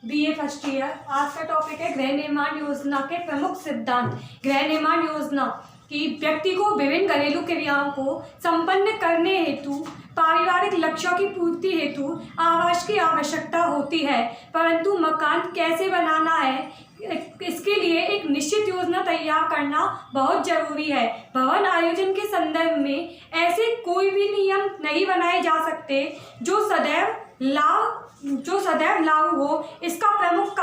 BA first year. आज का topic है गृह निर्माण योजना के प्रमुख सिद्धांत। गृह निर्माण योजना कि व्यक्ति को विभिन्न घरेलू क्रियाओं को संपन्न करने हेतु पारिवारिक लक्ष्यों की पूर्ति हेतु आवास की आवश्यकता होती है, परंतु मकान कैसे बनाना है इसके लिए एक निश्चित योजना तैयार करना बहुत जरूरी है। भवन आयोजन के संदर्भ में ऐसे कोई भी नियम नहीं बनाए जा सकते जो सदैव लागू हो। इसका प्रमुख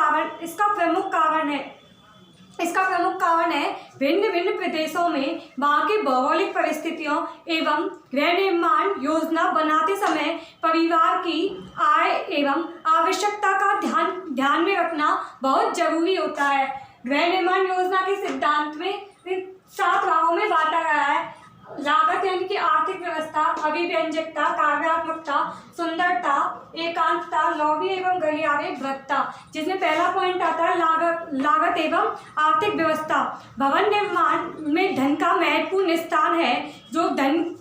कारण है भिन्न भिन्न प्रदेशों में वहाँ की भौगोलिक परिस्थितियों एवं गृह निर्माण योजना बनाते समय परिवार की आय एवं आवश्यकता का ध्यान में रखना बहुत जरूरी होता है। गृह निर्माण योजना के सिद्धांत में 7 भागों में बांटा गया है। लागत यानी कि आर्थिक व्यवस्था, अभिव्यंजकता, कार्यात्मकता, सुंदरता, एकांतता, लौभी एवं गलियारे, वृद्धता। जिसमें पहला पॉइंट आता है लागत एवं आर्थिक व्यवस्था। भवन निर्माण में धन का महत्वपूर्ण स्थान है। जो धन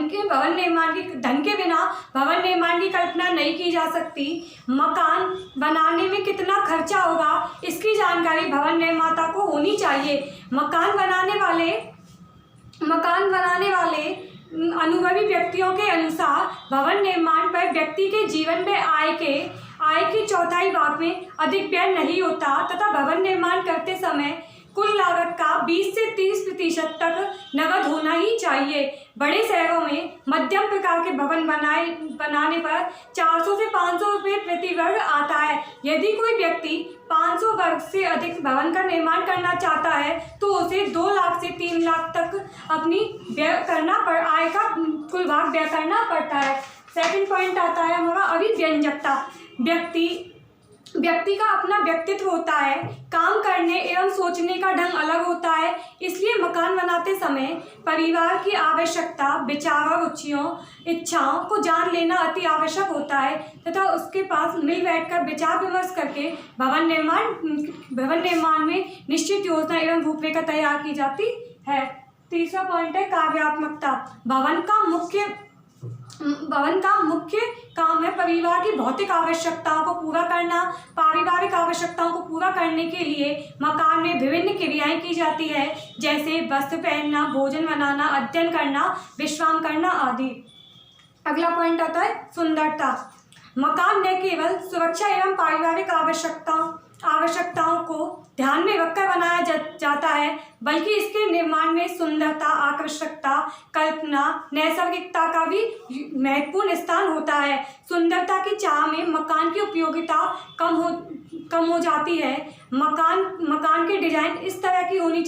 के बिना भवन निर्माण की कल्पना नहीं की जा सकती। मकान बनाने में कितना खर्चा होगा इसकी जानकारी भवन निर्माता को होनी चाहिए। मकान बनाने वाले अनुभवी व्यक्तियों के अनुसार भवन निर्माण पर व्यक्ति के जीवन में आय के चौथाई भाग में अधिक व्यय नहीं होता तथा भवन निर्माण करते समय कुल लागत का 20 से 30% तक नकद होना ही चाहिए। बड़े शहरों में मध्यम प्रकार के भवन बनाने पर 400 से 500 रुपये प्रति वर्ग आता है। यदि कोई व्यक्ति 500 वर्ग से अधिक भवन का निर्माण करना चाहता है तो उसे 2 लाख से 3 लाख तक अपनी आय का कुल भाग व्यय करना पड़ता है। सेकंड पॉइंट आता है हमारा अभिव्यंजकता। व्यक्ति का अपना व्यक्तित्व होता है, काम करने एवं सोचने का ढंग अलग होता है। इसलिए मकान बनाते समय परिवार की आवश्यकता, विचार और इच्छाओं को जान लेना अति आवश्यक होता है तथा उसके पास मिल बैठकर विचार विमर्श करके भवन निर्माण में निश्चित योजना एवं रूपरेखा तैयार की जाती है। तीसरा पॉइंट है कार्यात्मकता। भवन का मुख्य काम है परिवार की भौतिक आवश्यकताओं को पूरा करना। पारिवारिक आवश्यकताओं को पूरा करने के लिए मकान में विभिन्न क्रियाएं की जाती है, जैसे वस्त्र पहनना, भोजन बनाना, अध्ययन करना, विश्राम करना आदि। अगला पॉइंट आता है सुंदरता। मकान न केवल सुरक्षा एवं पारिवारिक आवश्यकताओं को ध्यान में रखकर बनाया जाता है, बल्कि इसके निर्माण में सुंदरता, आकर्षकता, कल्पना, नैसर्गिकता का भी महत्वपूर्ण स्थान होता है। सुंदरता की चाह में मकान की उपयोगिता कम हो जाती है। मकान की डिजाइन इस तरह की होनी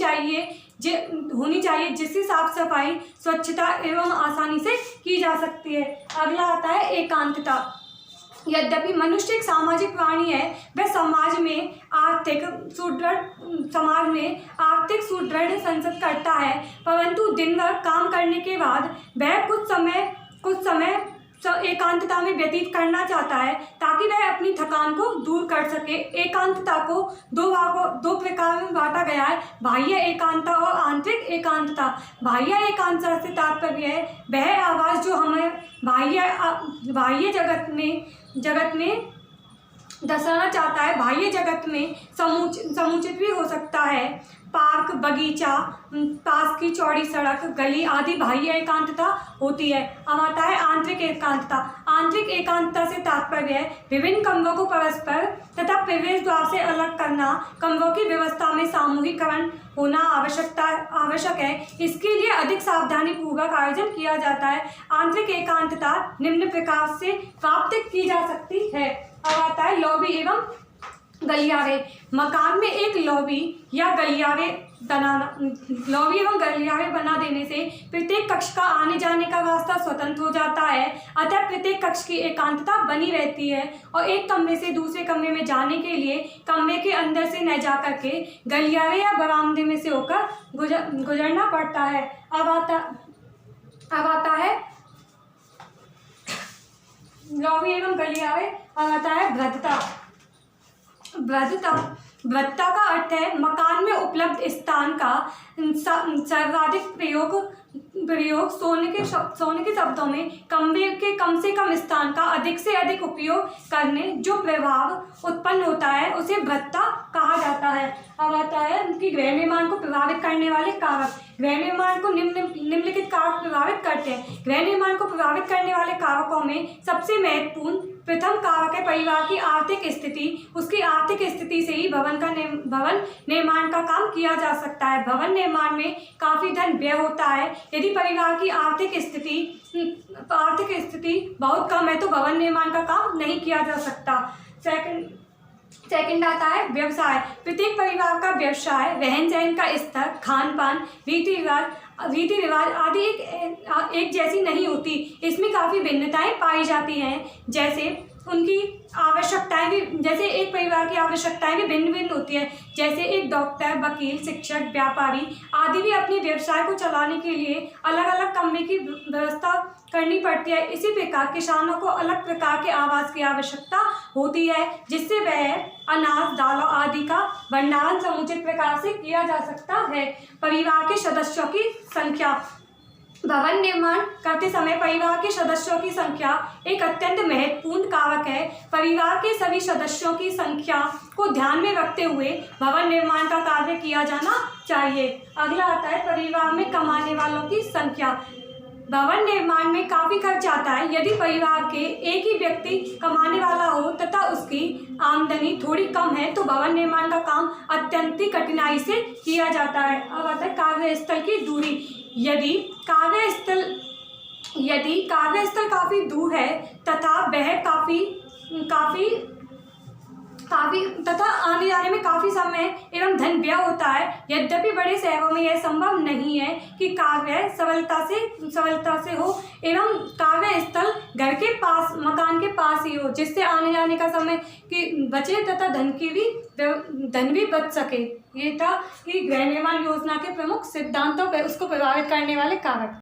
चाहिए जिससे साफ सफाई, स्वच्छता एवं आसानी से की जा सकती है। अगला आता है एकांतता। यद्यपि मनुष्य एक सामाजिक प्राणी है, वह समाज में आर्थिक सुदृढ़ संसद करता है, परंतु दिन भर काम करने के बाद वह कुछ समय एकांतता में व्यतीत करना चाहता है ताकि वह अपनी थकान को दूर कर सके। एकांतता को 2 प्रकार में बांटा गया है, बाह्य एकांतता और आंतरिक एकांतता। बाह्य एकांतता से तात्पर्य है वह आवाज जो हमें बाह्य जगत में दर्शाना चाहता है। बाह्य जगत में समुचित भी हो सकता है। पार्क, बगीचा, पास की चौड़ी सड़क, गली आदि बाह्य एकांतता होती है। अब आता है आंतरिक एकांतता। आंतरिक एकांतता से तात्पर्य है विभिन्न कमरों को परस्पर तथा प्रवेश द्वार से अलग करना। कमरों की व्यवस्था में सामूहिकरण होना आवश्यक है। इसके लिए अधिक सावधानी पूर्वक आयोजन किया जाता है। आंतरिक एकांतता निम्न प्रकार से प्राप्त की जा सकती है। अब आता है लॉबी एवं गलियारे। मकान में एक लॉबी एवं गलियारे बना देने से प्रत्येक कक्ष का आने जाने का रास्ता स्वतंत्र हो जाता है, अतः प्रत्येक कक्ष की एकांतता बनी रहती है और एक कमरे से दूसरे कमरे में जाने के लिए कमरे के अंदर से न जा करके गलियारे या बरामदे में से होकर गुजरना पड़ता है। अब आता है लॉबी एवं गलियारे। अब आता है वृद्धता का अर्थ है मकान में उपलब्ध स्थान का सर्वाधिक प्रयोग सोने के शब्दों में कमरे के कम से कम स्थान का अधिक से अधिक उपयोग करने जो प्रभाव उत्पन्न होता है उसे भद्रता कहा जाता है। अब आता है कि गृह निर्माण को प्रभावित करने वाले कारक। गृह निर्माण को निम्नलिखित कारक प्रभावित करते हैं। गृह निर्माण को प्रभावित करने वाले कारकों में सबसे महत्वपूर्ण प्रथम कारक है परिवार की आर्थिक स्थिति। उसकी आर्थिक स्थिति से ही भवन निर्माण का काम किया जा सकता है। भवन निर्माण में काफ़ी धन व्यय होता है। यदि परिवार की आर्थिक स्थिति बहुत कम है तो भवन निर्माण का काम नहीं किया जा सकता। सेकंड आता है व्यवसाय। प्रत्येक परिवार का व्यवसाय, रहन सहन का स्तर, खान पान, रीति रिवाज आदि एक जैसी नहीं होती। इसमें काफ़ी भिन्नताएं पाई जाती हैं। जैसे उनकी आवश्यकताएं भी, जैसे एक परिवार की आवश्यकताएं भी भिन्न भिन्न होती है। जैसे एक डॉक्टर, वकील, शिक्षक, व्यापारी आदि भी अपने व्यवसाय को चलाने के लिए अलग अलग कमरे की व्यवस्था करनी पड़ती है। इसी प्रकार किसानों को अलग प्रकार के आवास की आवश्यकता होती है जिससे वह अनाज, दालों आदि का भंडारण समुचित प्रकार से किया जा सकता है। परिवार के सदस्यों की संख्या। भवन निर्माण करते समय परिवार के सदस्यों की संख्या एक अत्यंत महत्वपूर्ण कारक है। परिवार के सभी सदस्यों की संख्या को ध्यान में रखते हुए भवन निर्माण का कार्य किया जाना चाहिए। अगला आता है परिवार में कमाने वालों की संख्या। भवन निर्माण में काफ़ी खर्च आता है। यदि परिवार के एक ही व्यक्ति कमाने वाला हो तथा उसकी आमदनी थोड़ी कम है तो भवन निर्माण का काम अत्यंत कठिनाई से किया जाता है। अब आता है कार्यस्थल की दूरी। यदि कार्यस्थल काफ़ी दूर है तथा वह तथा आने जाने में काफ़ी समय एवं धन व्यय होता है। यद्यपि बड़े शहरों में यह संभव नहीं है कि कार्य सरलता से हो एवं कार्यस्थल घर के पास, मकान के पास ही हो, जिससे आने जाने का समय की बचे तथा धन भी बच सके। ये था कि गृह निर्माण योजना के प्रमुख सिद्धांतों पर उसको प्रभावित करने वाले कारक।